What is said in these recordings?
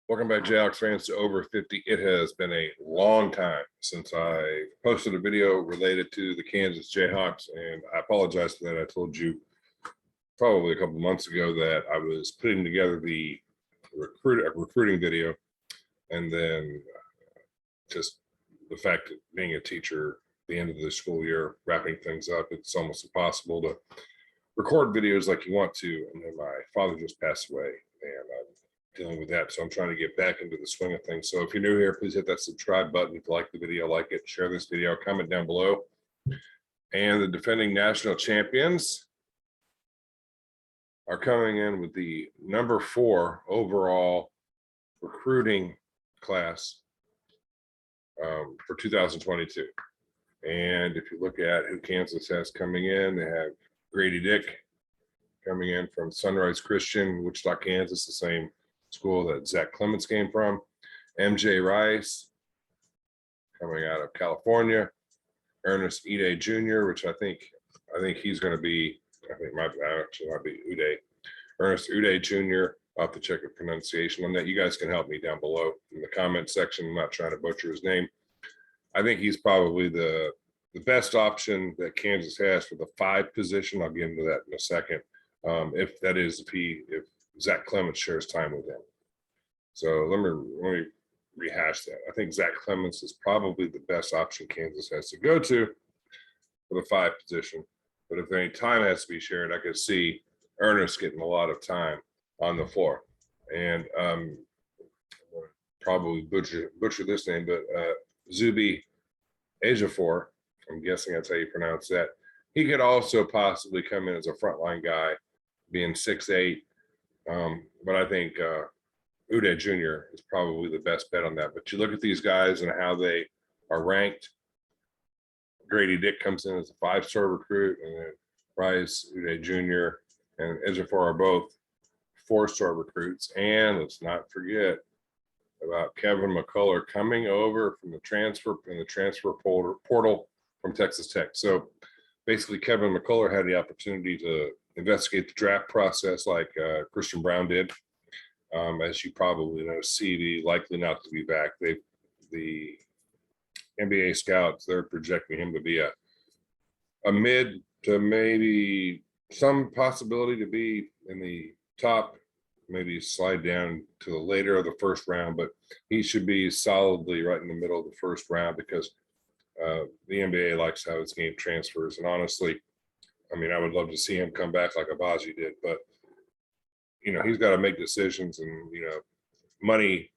Welcome back, Jayhawks fans, to Over 50. It has been a long time since I posted a video related to the Kansas Jayhawks, and I apologize for that. I told you probably a couple months ago that I was putting together the recruiting video, and then just the fact that being a teacher at the end of the school year, wrapping things up, it's almost impossible to record videos like you want to. And then my father just passed away, and I'm dealing with that, so I'm trying to get back into the swing of things. So if you're new here, please hit that subscribe button. If you like the video, like it, share this video, comment down below. And the defending national champions are coming in with the number 4 overall recruiting class for 2022. And if you look at who Kansas has coming in, they have Grady Dick coming in from Sunrise Christian, Wichita, Kansas, the same school that Zach Clements came from. MJ Rice coming out of California. Ernest Uday Jr., which I think he's going to be, I think might be Uday. Ernest Uday Jr. I'll have to check the pronunciation on that. You guys can help me down below in the comment section. I'm not trying to butcher his name. I think he's probably the best option that Kansas has for the 5 position. I'll get into that in a second. If Zach Clements shares time with him. So let me rehash that. I think Zach Clements is probably the best option Kansas has to go to for the 5 position. But if any time has to be shared, I could see Ernest getting a lot of time on the floor. And probably butcher this name, but Zuby Ejiofor, I'm guessing that's how you pronounce that. He could also possibly come in as a frontline guy, being 6'8". But I think Uday Jr. is probably the best bet on that. But you look at these guys and how they are ranked. Grady Dick comes in as a 5-star recruit, and then Rice, Uday Jr., and Ejiofor are both 4-star recruits. And let's not forget about Kevin Mccullough coming over from the transfer portal from Texas Tech. So basically, Kevin Mccullough had the opportunity to investigate the draft process like Christian Braun did. As you probably know, CD likely not to be back. The NBA scouts, they're projecting him to be a mid to maybe some possibility to be in the top, maybe slide down to the later of the first round, but he should be solidly right in the middle of the first round because the NBA likes how his game transfers. And honestly, I mean, I would love to see him come back like Agbaji did, but he's got to make decisions, and money.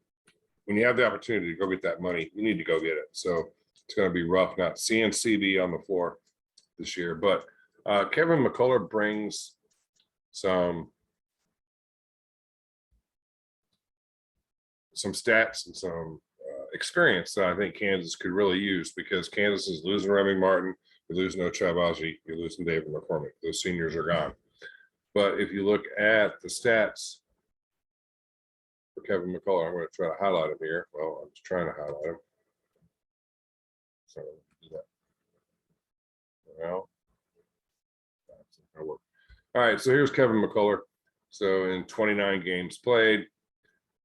When you have the opportunity to go get that money, you need to go get it. So it's going to be rough not seeing CB on the floor this year. But Kevin Mccullough brings some stats and some experience that I think Kansas could really use, because Kansas is losing Remy Martin, you're losing Agbaji, you're losing David McCormack. Those seniors are gone. But if you look at the stats for Kevin Mccullough, I'm going to try to highlight him here. Well, I'm just trying to highlight him. So do that. Well, that's not gonna work. All right, so here's Kevin Mccullough. So in 29 games played,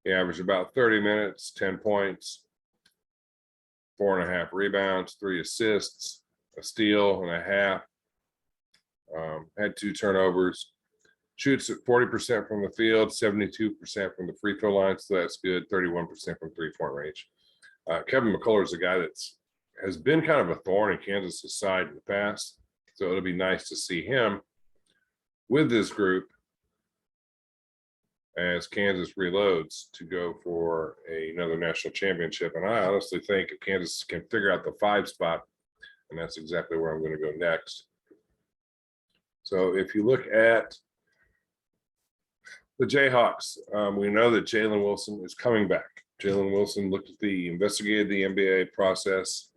he averaged about 30 minutes, 10 points, 4.5 rebounds, 3 assists, a steal and a half. Had 2 turnovers. Shoots at 40% from the field, 72% from the free throw line, so that's good. 31% from 3-point range. Kevin Mccullough is a guy has been kind of a thorn in Kansas' side in the past, so it'll be nice to see him with this group as Kansas reloads to go for another national championship. And I honestly think if Kansas can figure out the 5 spot, and that's exactly where I'm going to go next. So if you look at the Jayhawks, we know that Jalen Wilson is coming back. Jalen Wilson investigated the NBA process,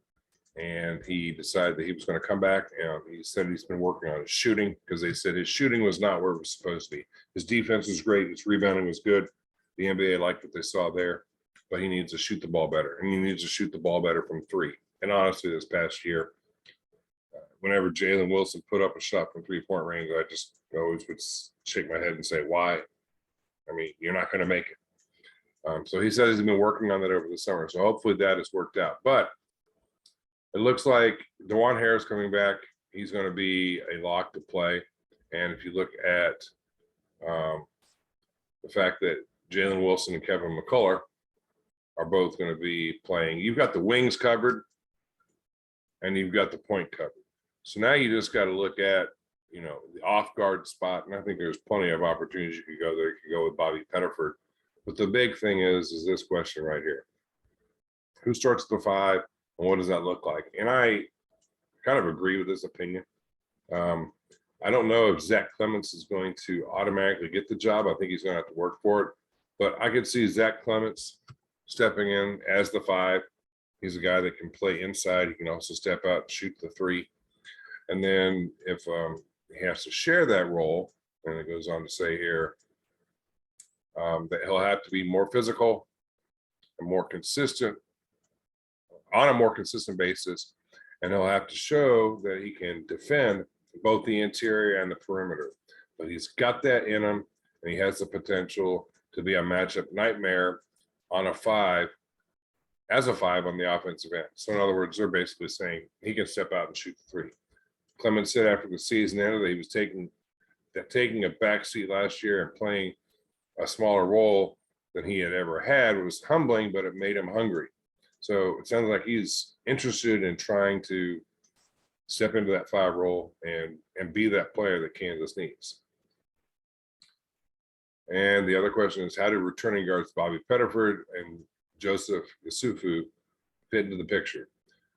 and he decided that he was going to come back. And he said he's been working on his shooting, because they said his shooting was not where it was supposed to be. His defense was great. His rebounding was good. The NBA liked what they saw there, but he needs to shoot the ball better, and he needs to shoot the ball better from 3. And honestly, this past year, whenever Jalen Wilson put up a shot from 3-point range, I just always would shake my head and say, why? I mean, you're not going to make it. So he says he's been working on that over the summer. So hopefully that has worked out. But it looks like DeJuan Harris coming back. He's going to be a lock to play. And if you look at the fact that Jalen Wilson and Kevin Mccullough are both going to be playing, you've got the wings covered and you've got the point covered. So now you just got to look at, the off guard spot. And I think there's plenty of opportunities you could go there. You could go with Bobby Pettiford. But the big thing is this question right here. Who starts the 5 and what does that look like? And I kind of agree with this opinion. I don't know if Zach Clements is going to automatically get the job. I think he's going to have to work for it. But I could see Zach Clements stepping in as the 5. He's a guy that can play inside. He can also step out and shoot the 3. And then if he has to share that role, and it goes on to say here that he'll have to be more physical and more consistent on a more consistent basis. And he'll have to show that he can defend both the interior and the perimeter. But he's got that in him, and he has the potential to be a matchup nightmare on a 5, as a 5 on the offensive end. So in other words, they're basically saying he can step out and shoot the 3. Clemens said after the season ended that he was taking a backseat last year and playing a smaller role than he had ever had. It was humbling, but it made him hungry. So it sounds like he's interested in trying to step into that 5 role and be that player that Kansas needs. And the other question is, how do returning guards Bobby Pettiford and Joseph Isufu fit into the picture?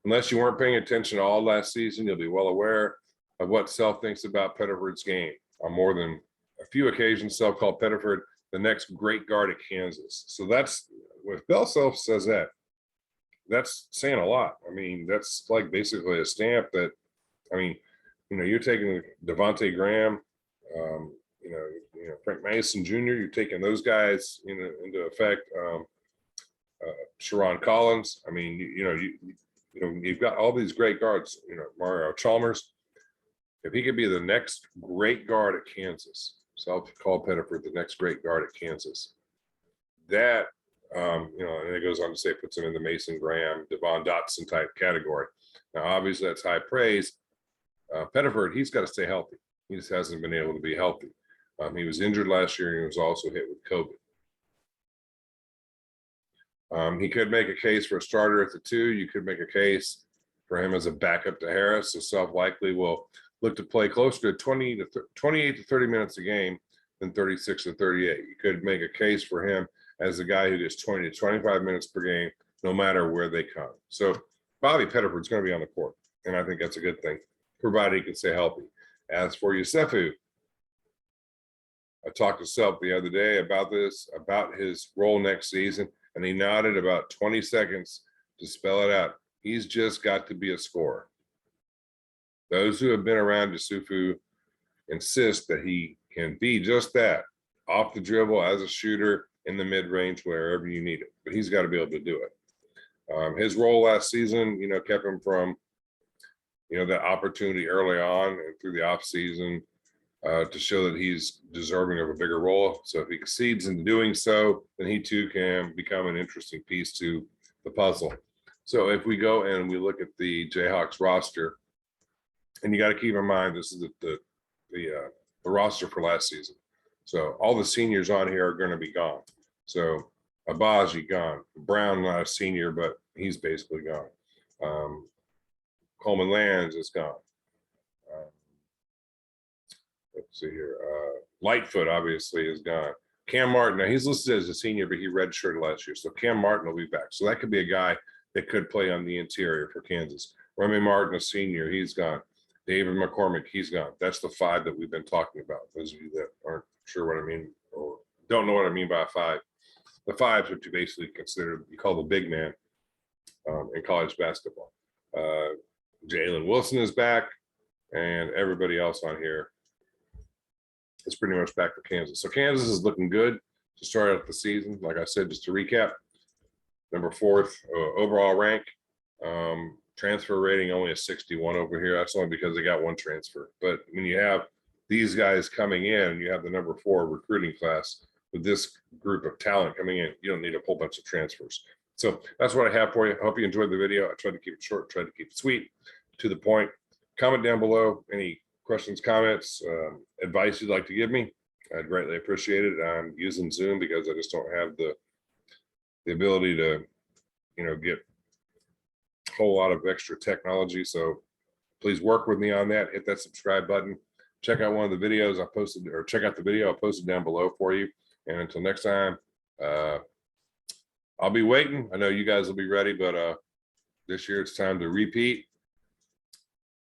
Unless you weren't paying attention all last season, you'll be well aware of what Self thinks about Pettiford's game. On more than a few occasions, Self called Pettiford the next great guard at Kansas. So that's, if Bill Self says that, that's saying a lot. I mean, that's like basically a stamp that, you're taking Devontae Graham, Frank Mason Jr., you're taking those guys into effect. Sharon Collins. I mean, you've got all these great guards, Mario Chalmers. If he could be the next great guard at Kansas, Self called Pettiford the next great guard at Kansas. That, and it goes on to say puts him in the Mason Graham, Devon Dotson type category. Now, obviously, that's high praise. Pettiford, he's got to stay healthy. He just hasn't been able to be healthy. He was injured last year and he was also hit with COVID. He could make a case for a starter at the 2. You could make a case for him as a backup to Harris. So Self likely will look to play closer to 28 to 30 minutes a game than 36 to 38. You could make a case for him as a guy who gets 20 to 25 minutes per game, no matter where they come. So Bobby Pettiford's going to be on the court, and I think that's a good thing, provided he can stay healthy. As for Yusefu, I talked to Self the other day about his role next season, and he nodded about 20 seconds to spell it out. He's just got to be a scorer. Those who have been around Yusufu insist that he can be just that, off the dribble as a shooter in the mid-range, wherever you need it. But he's got to be able to do it. His role last season, kept him from, that opportunity early on and through the offseason to show that he's deserving of a bigger role. So if he succeeds in doing so, then he too can become an interesting piece to the puzzle. So if we go and we look at the Jayhawks roster, and you got to keep in mind this is the roster for last season. So all the seniors on here are going to be gone. So Agbaji gone, Braun not a senior, but he's basically gone. Coleman Lands is gone. Let's see here. Lightfoot obviously is gone. Cam Martin, now he's listed as a senior, but he redshirted last year. So Cam Martin will be back. So that could be a guy that could play on the interior for Kansas. Remy Martin, a senior, he's gone. David McCormack, he's gone. That's the 5 that we've been talking about. Those of you that aren't sure what I mean or don't know what I mean by a 5. The 5's what you basically consider, you call the big man in college basketball. Jalen Wilson is back, and everybody else on here is pretty much back for Kansas. So Kansas is looking good to start out the season. Like I said, just to recap, number 4th overall rank. Transfer rating only a 61 over here. That's only because they got 1 transfer. But when you have these guys coming in, you have the number 4 recruiting class with this group group of talent coming in. You don't need a whole bunch of transfers. So that's what I have for you. I hope you enjoyed the video. I tried to keep it short, tried to keep it sweet, to the point. Comment down below any questions, comments, advice you'd like to give me. I'd greatly appreciate it. I'm using Zoom because I just don't have the ability to, get a whole lot of extra technology. So please work with me on that. Hit that subscribe button. Check out one of the videos I posted, or check out the video I posted down below for you. And until next time, I'll be waiting. I know you guys will be ready, but this year it's time to repeat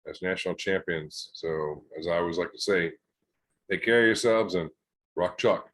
as national champions. So as I always like to say, take care of yourselves and rock chalk.